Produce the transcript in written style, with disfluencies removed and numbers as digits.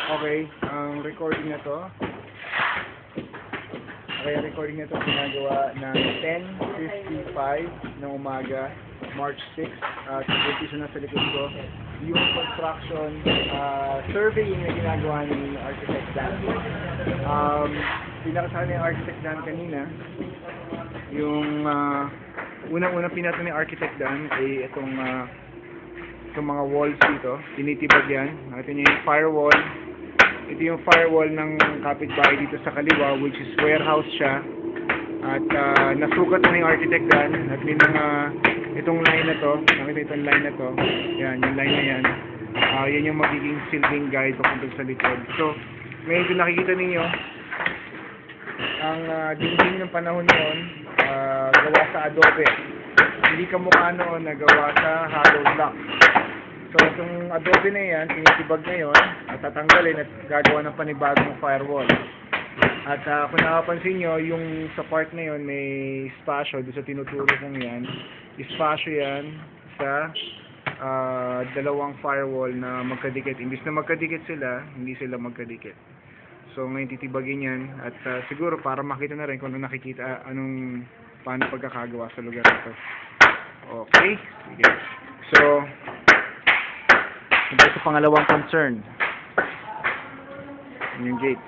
Okay, ang recording na to. Okay, ang recording na to ginagawa ng 10:55 ng umaga, March 6. Sa na sa likod ko. Yung construction surveying na ginagawa ni Architect Dan. Pinakasama ni Architect Dan kanina. Yung unang-unang pinato ni Architect Dan ay itong mga walls dito. Tinitibag yan. Ito yung firewall. Ito yung firewall ng kapitbahay dito sa kaliwa, which is warehouse siya. At nasukat na yung Architect Dan. At may mga, itong line na to, nakita itong line na to. Yan, yung line na yan. Yan yung magiging silting guide papunta sa likod. So, ngayon kung nakikita ninyo, ang dingding ng panahon noon, gawa sa adobe. Hindi kamukha noon na gawa sa hollow block. So, itong adobe na yan, tinitibag ngayon, at tatanggalin at gagawa ng panibagong firewall. At kung nakapansin nyo, yung sa part na yon may spasyo, doon sa tinuturo kong yan, spasyo yan sa dalawang firewall na magkadikit. Imbis na magkadikit sila, hindi sila magkadikit. So, ngayon titibagin yan, at siguro para makita na rin kung ano nakikita, paano pagkakagawa sa lugar ito. Okay? Sige. So, ito sa pangalawang concern. Yung gate.